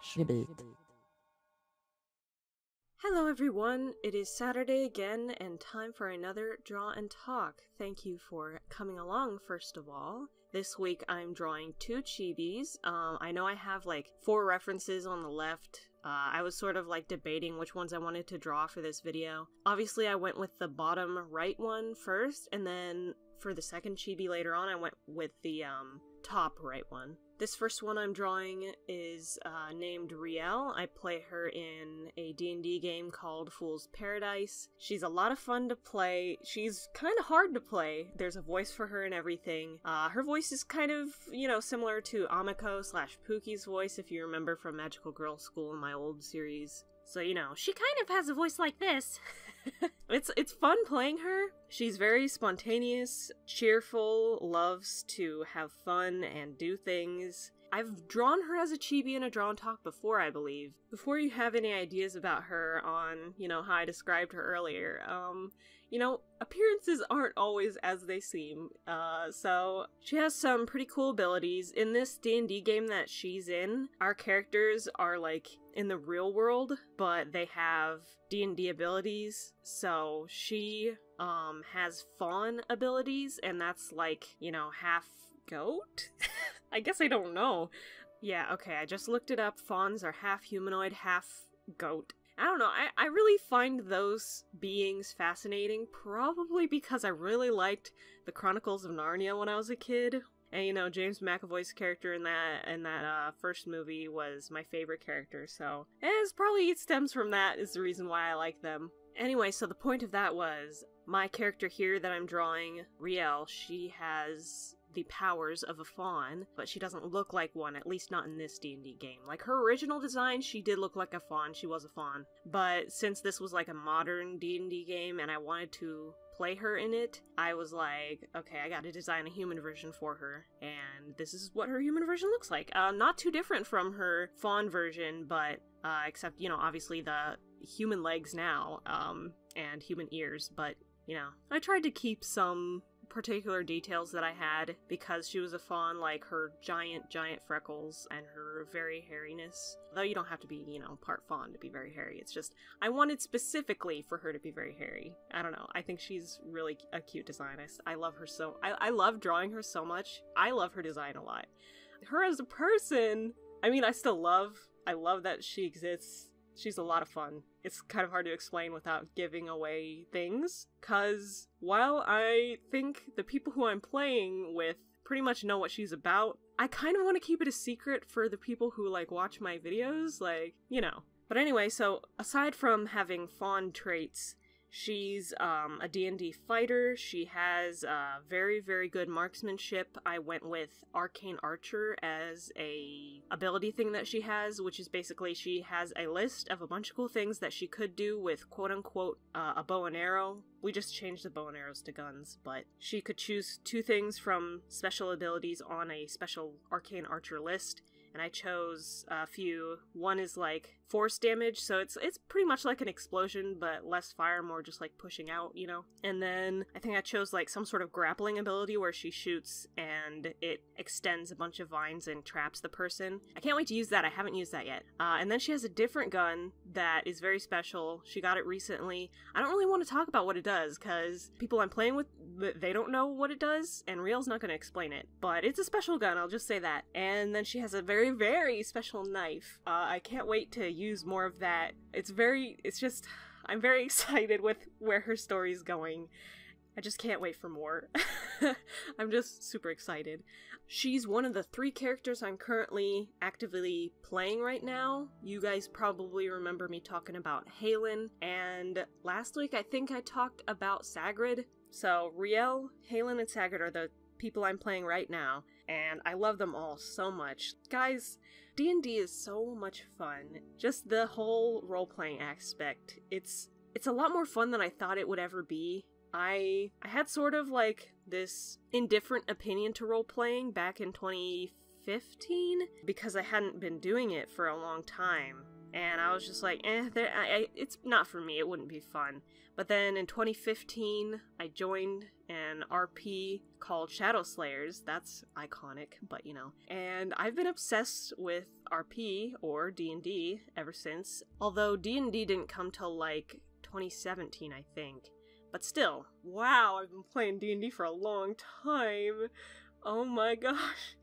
Chibis. Hello everyone, it is Saturday again and time for another Draw and Talk. Thank you for coming along first of all. This week I'm drawing two chibis. I know I have like 4 references on the left. I was sort of like debating which ones I wanted to draw for this video. Obviously I went with the bottom right one first, and then for the second chibi later on I went with the top right one. This first one I'm drawing is named Riel. I play her in a D&D game called Fool's Paradise. She's a lot of fun to play. She's kind of hard to play. There's a voice for her and everything. Her voice is kind of, similar to Amiko / Pookie's voice, if you remember from Magical Girl School in my old series. So, she kind of has a voice like this. It's fun playing her. She's very spontaneous, cheerful, loves to have fun and do things. I've drawn her as a chibi in a Draw and Talk before, I believe. Before you have any ideas about her on, how I described her earlier, appearances aren't always as they seem. So she has some pretty cool abilities. In this D&D game that she's in, our characters are like in the real world, but they have D&D abilities. So she has fawn abilities, and that's like, half goat? I guess I don't know. Yeah, okay, I just looked it up. Fawns are half humanoid, half goat. I don't know, I really find those beings fascinating, probably because I really liked the Chronicles of Narnia when I was a kid. And James McAvoy's character in that first movie was my favorite character, so it stems from that is the reason why I like them. Anyway, so the point of that was, my character here that I'm drawing, Riel, she has the powers of a fawn, but she doesn't look like one, at least not in this D&D game. Like, her original design, she did look like a fawn, she was a fawn. But since this was like a modern D&D game and I wanted to play her in it, I was like, okay, I gotta design a human version for her, and this is what her human version looks like. Not too different from her fawn version, but except, obviously the human legs now, and human ears, but, I tried to keep some particular details that I had because she was a fawn, like her giant freckles and her very hairiness. Though you don't have to be, part fawn to be very hairy. It's just, I wanted specifically for her to be very hairy. I don't know. I think she's really a cute design. I love her so, I love drawing her so much. I love her design a lot. Her as a person, I love that she exists. She's a lot of fun. It's kind of hard to explain without giving away things, cause while I think the people who I'm playing with pretty much know what she's about, I kind of want to keep it a secret for the people who watch my videos, But anyway, so aside from having fawn traits, she's a D&D fighter. She has very, very good marksmanship. I went with Arcane Archer as a ability thing that she has, which is basically she has a list of a bunch of cool things that she could do with quote-unquote a bow and arrow. We just changed the bow and arrows to guns, but she could choose 2 things from special abilities on a special Arcane Archer list. And I chose a few. One is like force damage, so it's pretty much like an explosion, but less fire, more just like pushing out, And then I think I chose like some sort of grappling ability where she shoots and it extends a bunch of vines and traps the person. I can't wait to use that. I haven't used that yet. And then she has a different gun that is very special. She got it recently. I don't really want to talk about what it does because people I'm playing with, they don't know what it does, and Riel's not going to explain it. But it's a special gun, I'll just say that. And then she has a very, very special knife. I can't wait to use more of that. I'm very excited with where her story's going. I just can't wait for more. I'm just super excited. She's one of the 3 characters I'm currently actively playing right now. You guys probably remember me talking about Halen, and last week I think I talked about Sagrid. So Riel, Halen, and Sagrid are the people I'm playing right now, and I love them all so much. Guys, D&D is so much fun. Just the whole role-playing aspect. It's a lot more fun than I thought it would ever be. I had sort of like this indifferent opinion to role-playing back in 2015 because I hadn't been doing it for a long time. and I was just like, it's not for me, it wouldn't be fun. But then in 2015, I joined an RP called Shadow Slayers. That's iconic, but you know. And I've been obsessed with RP, or D&D, ever since. Although D&D didn't come till like 2017, I think. But still, wow, I've been playing D&D for a long time. Oh my gosh.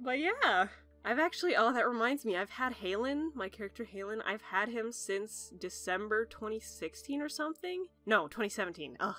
But yeah. I've actually, oh, that reminds me, I've had Halen, my character Halen, I've had him since December 2016 or something? No, 2017. Ugh.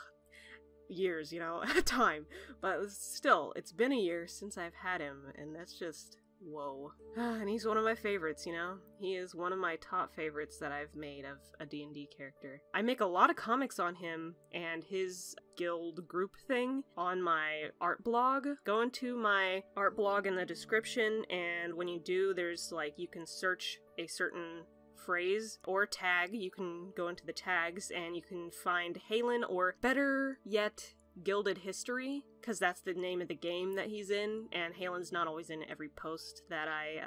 Years, you know, time. But still, it's been a year since I've had him, and that's just, whoa. And he's one of my favorites, you know? He is one of my top favorites that I've made of a D&D character. I make a lot of comics on him and his guild group thing on my art blog. Go into my art blog in the description, and when you do, there's like, you can search a certain phrase or tag. You can go into the tags and you can find Halen, or better yet, Gilded History, because that's the name of the game that he's in, and Halen's not always in every post that I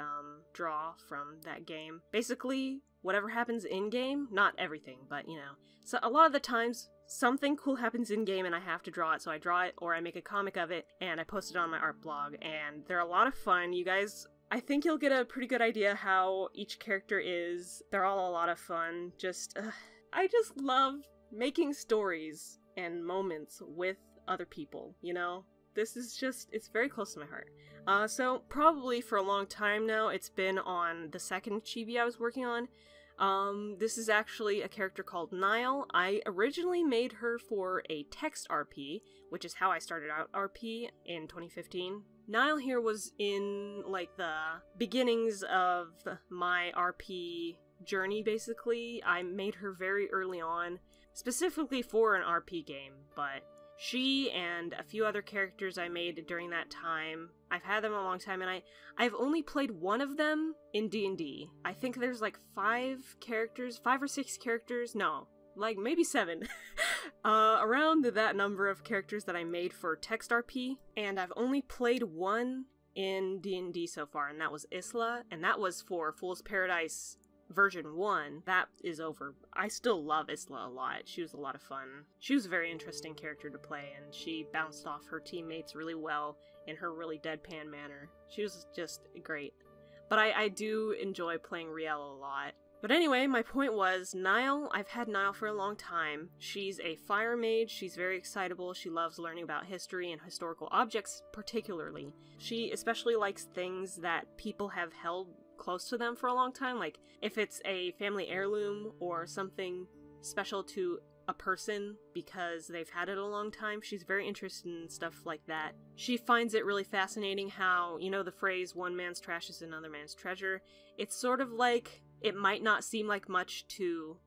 draw from that game. Basically, whatever happens in-game, not everything, but you know. So a lot of the times, something cool happens in-game and I have to draw it, so I draw it, or I make a comic of it, and I post it on my art blog, and they're a lot of fun. You guys, I think you'll get a pretty good idea how each character is. They're all a lot of fun. I just love making stories and moments with other people, you know? This is just, it's very close to my heart. So probably for a long time now, it's been on the second chibi I was working on. This is actually a character called Nile. I originally made her for a text RP, which is how I started out RP in 2015. Nile here was in, like, the beginnings of my RP journey, basically. I made her very early on, specifically for an RP game, but she and a few other characters I made during that time, I've had them a long time, and I've only played one of them in D&D. I think there's like 5 or 6 characters, no, like maybe 7, around that number of characters that I made for text RP, and I've only played one in D&D so far, and that was Isla, and that was for Fool's Paradise version 1. That is over. I still love Isla a lot. She was a lot of fun. She was a very interesting character to play, and she bounced off her teammates really well in her really deadpan manner. She was just great. But I do enjoy playing Riel a lot. But anyway, my point was, Nile, I've had Nile for a long time. She's a fire mage, she's very excitable, she loves learning about history and historical objects particularly. She especially likes things that people have held close to them for a long time, like if it's a family heirloom or something special to a person because they've had it a long time. She's very interested in stuff like that. She finds it really fascinating how, you know, the phrase one man's trash is another man's treasure. It's sort of like, it might not seem like much to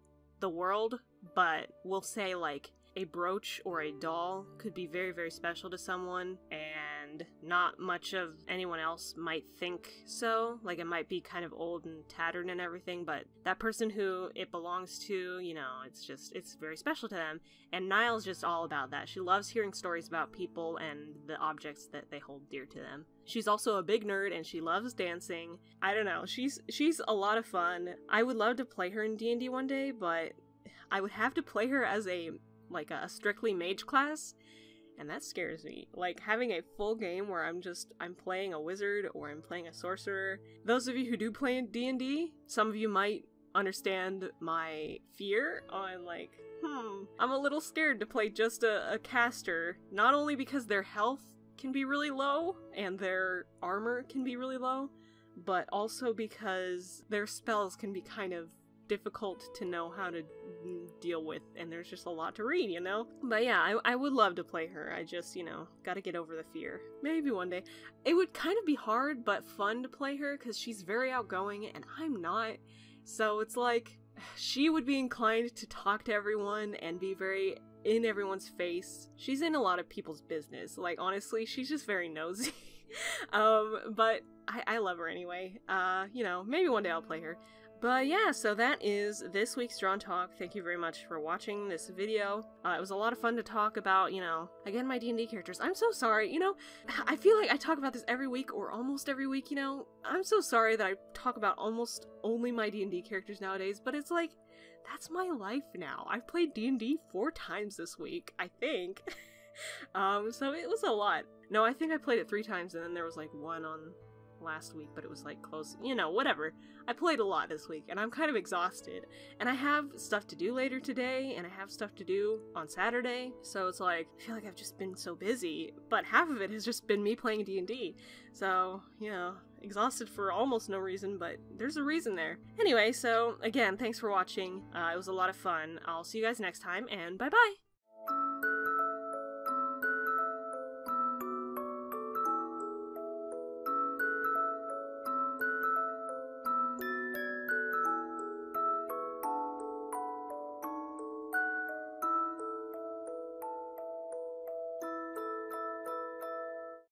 the world, but we'll say like a brooch or a doll could be very, very special to someone, and not much of anyone else might think so. Like, it might be kind of old and tattered and everything, but that person who it belongs to, you know, it's very special to them. And Niall's just all about that. She loves hearing stories about people and the objects that they hold dear to them. She's also a big nerd, and she loves dancing. I don't know, she's a lot of fun. I would love to play her in D&D one day, but I would have to play her as a strictly mage class, and that scares me. Like, having a full game where I'm playing a wizard or I'm playing a sorcerer. Those of you who do play D&D, some of you might understand my fear on like, I'm a little scared to play just a caster, not only because their health can be really low and their armor can be really low, but also because their spells can be kind of difficult to know how to deal with, and there's just a lot to read, you know? But yeah, I would love to play her. I just, you know, gotta get over the fear. Maybe one day. It would kind of be hard, but fun to play her, because she's very outgoing, and I'm not. So it's like, she would be inclined to talk to everyone and be very in everyone's face. She's in a lot of people's business. Like, honestly, she's just very nosy. But I love her anyway. You know, maybe one day I'll play her. But yeah, so that is this week's Drawn Talk. Thank you very much for watching this video. It was a lot of fun to talk about, you know, again, my D&D characters. I'm so sorry, you know, I feel like I talk about this every week or almost every week, you know. I'm so sorry that I talk about almost only my D&D characters nowadays, but it's like, that's my life now. I've played D&D 4 times this week, I think. So it was a lot. No, I think I played it 3 times and then there was like one on last week, but it was like close, you know, whatever. I played a lot this week and I'm kind of exhausted, and I have stuff to do later today and I have stuff to do on Saturday, so it's like I feel like I've just been so busy, but half of it has just been me playing D&D, so you know, exhausted for almost no reason, but there's a reason there. Anyway, so again, thanks for watching. It was a lot of fun. I'll see you guys next time, and bye bye.